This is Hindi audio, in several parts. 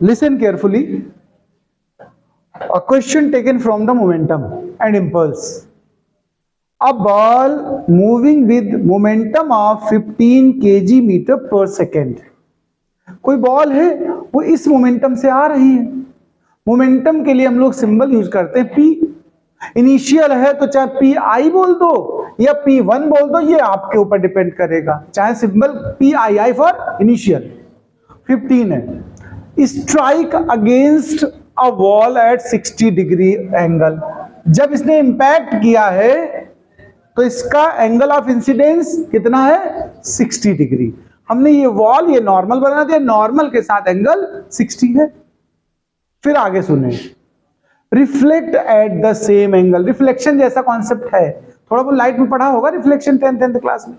Listen carefully. A question taken from the momentum and impulse. A ball moving with momentum of 15 kg meter per second. कोई बॉल है वो इस मोमेंटम से आ रही है। मोमेंटम के लिए हम लोग सिंबल यूज करते हैं पी। इनिशियल है तो चाहे पी आई बोल दो या पी वन बोल दो, ये आपके ऊपर डिपेंड करेगा। चाहे symbol P I I for initial. 15 है। Strike against a wall at 60 degree angle. जब इसने इंपैक्ट किया है तो इसका एंगल ऑफ इंसिडेंस कितना है? 60 डिग्री। हमने ये वॉल ये नॉर्मल बना दिया, नॉर्मल के साथ एंगल 60 है। फिर आगे सुने, reflect at the same angle. Reflection जैसा कॉन्सेप्ट है, थोड़ा बहुत लाइट में पढ़ा होगा रिफ्लेक्शन 10th क्लास में।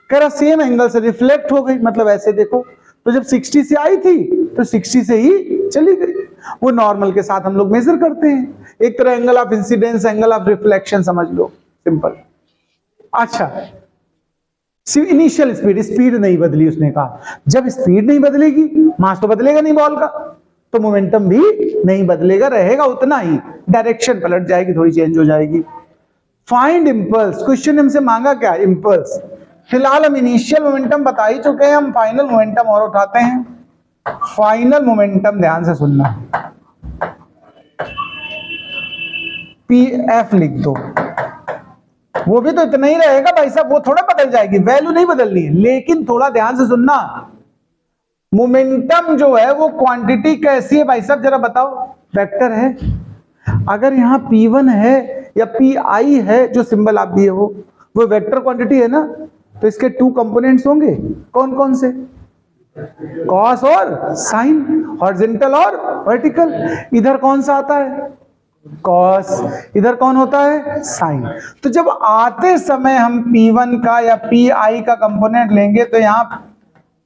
कह रहा सेम एंगल से रिफ्लेक्ट हो गई, मतलब ऐसे देखो तो जब 60 से आई थी तो 60 से ही चली गई। वो नॉर्मल के साथ हम लोग मेजर करते हैं, एक तरह angle of incidence, angle of reflection समझ लो, सिंपल। अच्छा, इनिशियल स्पीड, स्पीड नहीं बदली उसने कहा। जब स्पीड नहीं बदलेगी मास तो बदलेगा नहीं बॉल का, तो मोमेंटम भी नहीं बदलेगा, रहेगा उतना ही, डायरेक्शन पलट जाएगी, थोड़ी चेंज हो जाएगी। Find impulse. क्वेश्चन हमसे मांगा क्या? इंपल्स। फिलहाल हम इनिशियल मोमेंटम बता ही चुके हैं, हम फाइनल मोमेंटम और उठाते हैं। फाइनल मोमेंटम ध्यान से सुनना, पी एफ लिख दो। वो भी तो इतना ही रहेगा भाई साहब, वो थोड़ा बदल जाएगी, वैल्यू नहीं बदलनी है। लेकिन थोड़ा ध्यान से सुनना, मोमेंटम जो है वो क्वांटिटी कैसी है भाई साहब, जरा बताओ। वेक्टर है। अगर यहां P1 है या PI है, जो सिंबल आप दिए हो वो वेक्टर क्वांटिटी है ना, तो इसके 2 कंपोनेंट्स होंगे। कौन कौन से? कॉस और साइन, हॉरिजॉन्टल और वर्टिकल। इधर कौन सा आता है? कॉस। इधर कौन होता है? साइन। तो जब आते समय हम P1 का या PI का कंपोनेंट लेंगे तो यहां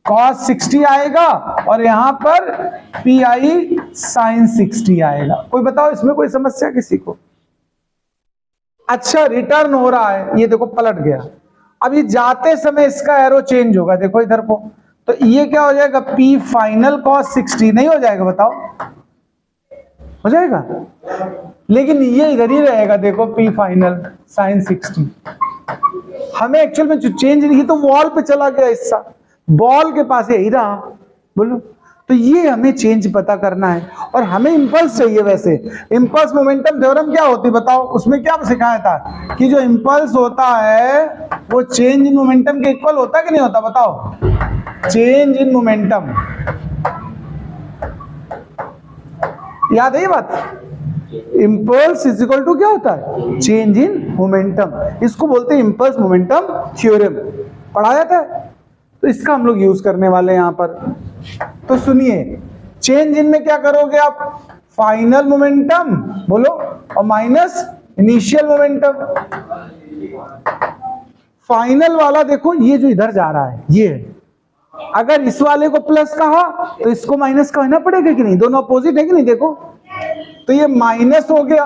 cos 60 आएगा और यहां पर PI sin 60 आएगा। कोई बताओ इसमें कोई समस्या किसी को? अच्छा, रिटर्न हो रहा है, ये देखो पलट गया। अभी जाते समय इसका एरो चेंज होगा, देखो इधर को, तो ये क्या हो जाएगा? P फाइनल cos 60 नहीं हो जाएगा? बताओ, हो जाएगा? लेकिन ये इधर ही रहेगा, देखो P फाइनल sin 60। हमें एक्चुअल में जो चेंज नहीं, तो वॉल पे चला गया हिस्सा, बॉल के पास यही रहा, बोलो। तो ये हमें चेंज पता करना है और हमें इंपल्स चाहिए। वैसे इंपल्स मोमेंटम थ्योरम क्या होती है बताओ? उसमें क्या सिखाया था कि जो इंपल्स होता है वो चेंज इन मोमेंटम के इक्वल होता है कि नहीं होता? बताओ, चेंज इन मोमेंटम, याद है ये बात? इंपल्स इज इक्वल टू क्या होता है? Change in momentum. इसको बोलते हैं इंपल्स मोमेंटम थ्योरम, पढ़ा जाता है। तो इसका हम लोग यूज करने वाले हैं यहां पर। तो सुनिए, चेंज इन में क्या करोगे आप? फाइनल मोमेंटम बोलो और माइनस इनिशियल मोमेंटम। फाइनल वाला देखो, ये जो इधर जा रहा है ये, अगर इस वाले को प्लस कहा तो इसको माइनस कहना पड़ेगा कि नहीं? दोनों अपोजिट है कि नहीं? देखो, तो ये माइनस हो गया,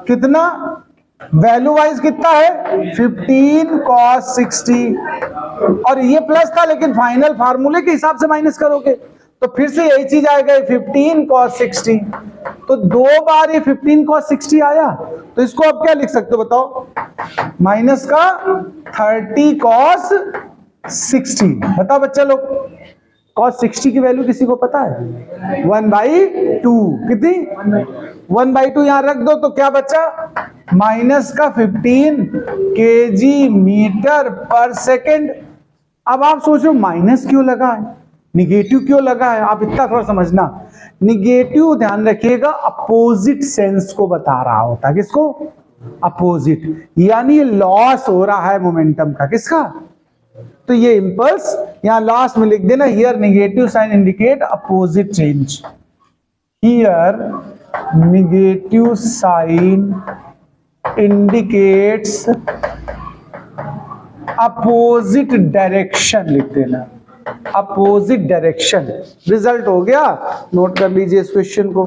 कितना वैल्यू वाइज कितना है? 15 cos 60, और ये प्लस था लेकिन फाइनल फार्मूले के हिसाब से माइनस करोगे तो फिर से यही चीज आएगा, 15 cos 60। तो 2 बार ये 15 cos 60 आया, तो इसको अब क्या लिख सकते हो बताओ? माइनस का 30 cos 60। बताओ बच्चा लोग, cos 60 की वैल्यू किसी को पता है? 1/2। कितनी? 1/2 यहां रख दो तो क्या बचा? माइनस का 15 kg मीटर पर सेकेंड। अब आप सोचो माइनस क्यों लगा है, निगेटिव क्यों लगा है? आप इतना थोड़ा समझना, निगेटिव ध्यान रखिएगा अपोजिट सेंस को बता रहा होता है। किसको? अपोजिट, यानी लॉस हो रहा है मोमेंटम का। किसका? तो ये इंपल्स यहां लास्ट में लिख देना, here negative sign indicate opposite change. Here negative sign indicates opposite direction, लिख देना अपोजिट डायरेक्शन। रिजल्ट हो गया, नोट कर लीजिए इस क्वेश्चन को।